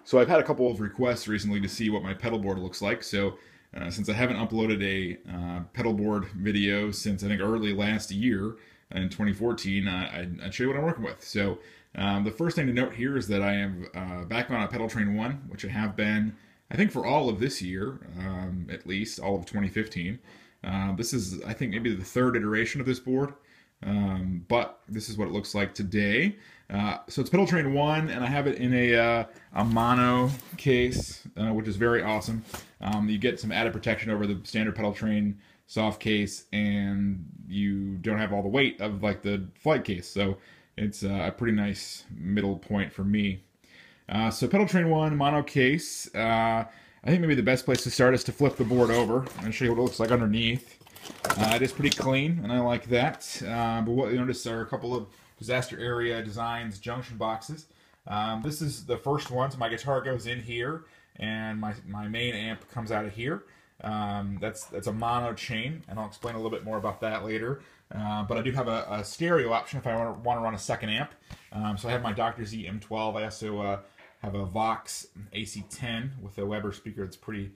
So I've had a couple of requests recently to see what my pedal board looks like. So since I haven't uploaded a pedal board video since I think early last year in 2014, I'd show you what I'm working with. So the first thing to note here is that I am back on a Pedal Train 1, which I have been, I think, for all of this year, at least, all of 2015. This is, I think, maybe the third iteration of this board. But this is what it looks like today. So it's Pedal Train 1, and I have it in a mono case, which is very awesome. You get some added protection over the standard Pedal Train soft case, and you don't have all the weight of like the flight case. So it's a pretty nice middle point for me. So Pedal Train 1 mono case. I think maybe the best place to start is to flip the board over and show you what it looks like underneath. It is pretty clean, and I like that. But what you notice are a couple of Disaster Area Designs junction boxes. This is the first one, so my guitar goes in here, and my main amp comes out of here. That's a mono chain, and I'll explain a little bit more about that later. But I do have a stereo option if I want to run a second amp. So I have my Dr. Z M12. I also have a Vox AC10 with a Weber speaker that's pretty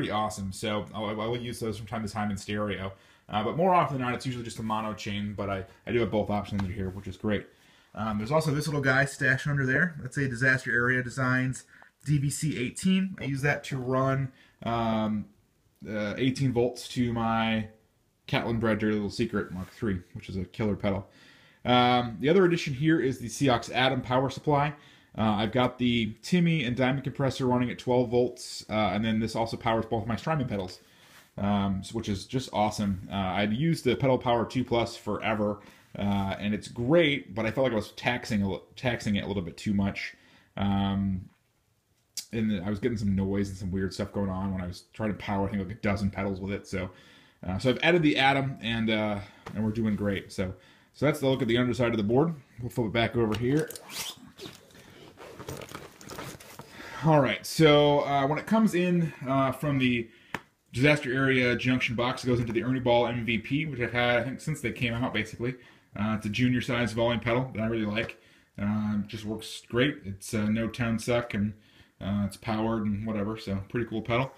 awesome. So I will use those from time to time in stereo. But more often than not, it's usually just a mono chain, but I do have both options under here, which is great. There's also this little guy stashed under there. That's a Disaster Area Designs DVC-18. I use that to run 18 volts to my Catlin Bred Dirty Little Secret Mark III, which is a killer pedal. The other addition here is the Seox Atom power supply. I've got the Timmy and Diamond compressor running at 12 volts, and then this also powers both my Strymon pedals, which is just awesome. I'd used the Pedal Power 2 Plus forever, and it's great, but I felt like I was taxing it a little bit too much. And I was getting some noise and some weird stuff going on when I was trying to power, I think, like a dozen pedals with it. So I've added the Atom, and we're doing great. So that's the look at the underside of the board. We'll flip it back over here. All right, so when it comes in from the Disaster Area junction box, it goes into the Ernie Ball MVP, which I've had, I think, since they came out, basically. It's a junior size volume pedal that I really like. Just works great. It's no tone suck, and it's powered and whatever, so pretty cool pedal.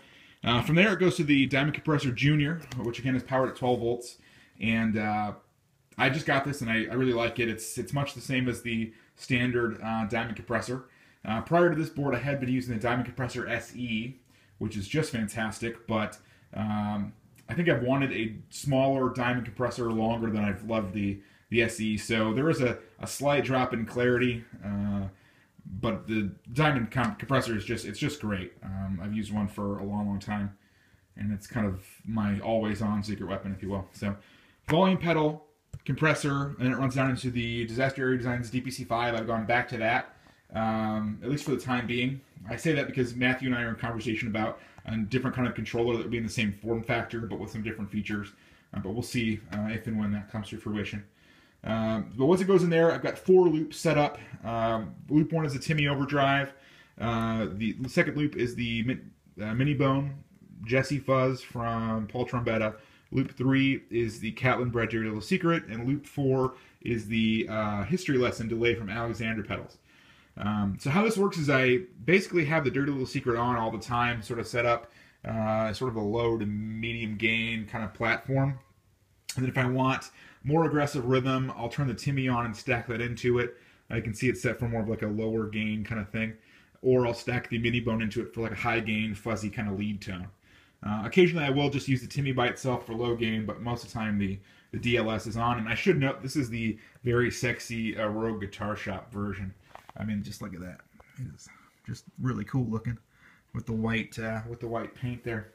From there, it goes to the Diamond Compressor Junior, which again is powered at 12 volts. And I just got this, and I really like it. It's much the same as the standard Diamond Compressor. Prior to this board, I had been using the Diamond Compressor SE, which is just fantastic, but I think I've wanted a smaller Diamond Compressor longer than I've loved the SE. So there is a slight drop in clarity, but the Diamond Compressor is just great. I've used one for a long time, and it's kind of my always-on secret weapon, if you will. So volume pedal, compressor, and then it runs down into the Disaster Area Designs DPC-5. I've gone back to that. At least for the time being. I say that because Matthew and I are in conversation about a different kind of controller that would be in the same form factor, but with some different features. But we'll see if and when that comes to fruition. But once it goes in there, I've got 4 loops set up. Loop 1 is the Timmy Overdrive. The second loop is the Mini Bone Jesse Fuzz from Paul Trombetta. Loop 3 is the Catlin Bred Dirty Little Secret, and loop 4 is the History Lesson Delay from Alexander pedals. So how this works is I basically have the Dirty Little Secret on all the time, sort of set up sort of a low to medium gain kind of platform. And then if I want more aggressive rhythm, I'll turn the Timmy on and stack that into it. I can see it set for more of like a lower gain kind of thing. Or I'll stack the Mini Bone into it for like a high gain, fuzzy kind of lead tone. Occasionally I will just use the Timmy by itself for low gain, but most of the time the DLS is on. And I should note, this is the very sexy Rogue Guitar Shop version. I mean, just look at that. It's just really cool looking with the white paint there.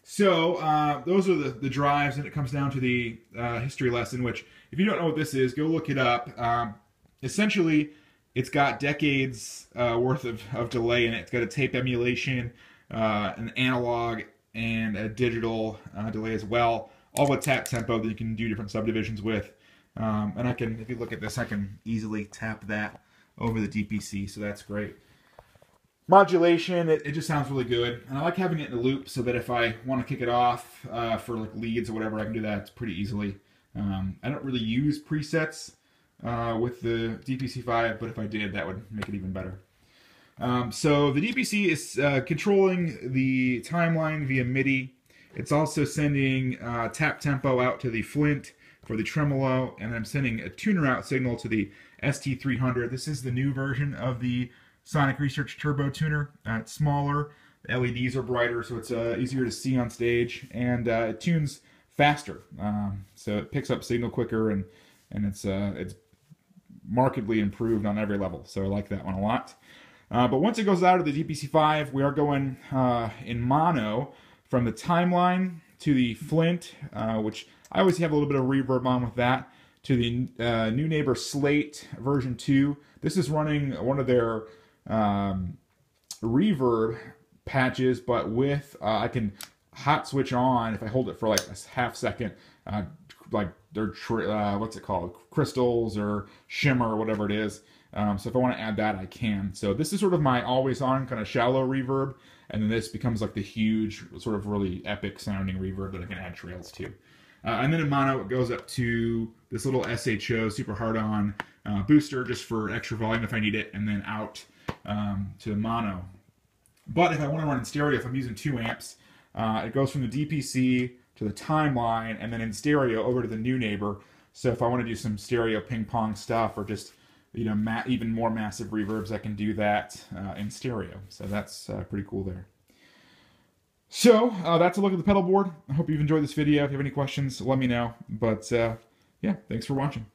So those are the drives, and it comes down to the history lesson, which, if you don't know what this is, go look it up. Essentially, it's got decades worth of delay in it. It's got a tape emulation, an analog, and a digital delay as well, all with tap tempo that you can do different subdivisions with. And I can, if you look at this, I can easily tap that over the DPC, so that's great. Modulation, it just sounds really good, and I like having it in a loop so that if I want to kick it off for like leads or whatever, I can do that pretty easily. I don't really use presets with the DPC-5, but if I did, that would make it even better. So the DPC is controlling the timeline via MIDI. It's also sending tap tempo out to the Flint for the tremolo, and I'm sending a tuner out signal to the ST300. This is the new version of the Sonic Research Turbo Tuner. It's smaller, the LEDs are brighter, so it's easier to see on stage, and it tunes faster. So it picks up signal quicker, and it's markedly improved on every level. So I like that one a lot. But once it goes out of the DPC-5, we are going in mono from the timeline to the Flint, which I always have a little bit of reverb on with that, to the New Neighbor Slate version 2. This is running one of their reverb patches, but with, I can hot switch on, if I hold it for like a half second, like they're, what's it called, crystals or shimmer or whatever it is. So if I want to add that, I can. So this is sort of my always-on kind of shallow reverb, and then this becomes like the huge, sort of really epic sounding reverb that I can add trails to. And then in mono, it goes up to this little SHO super hard-on booster just for extra volume if I need it, and then out to mono. But if I want to run in stereo, if I'm using 2 amps, it goes from the DPC to the timeline, and then in stereo over to the New Neighbor. So if I want to do some stereo ping pong stuff, or just, you know, even more massive reverbs, I can do that in stereo. So that's pretty cool there. So that's a look at the pedal board. I hope you've enjoyed this video. If you have any questions, let me know. But yeah, thanks for watching.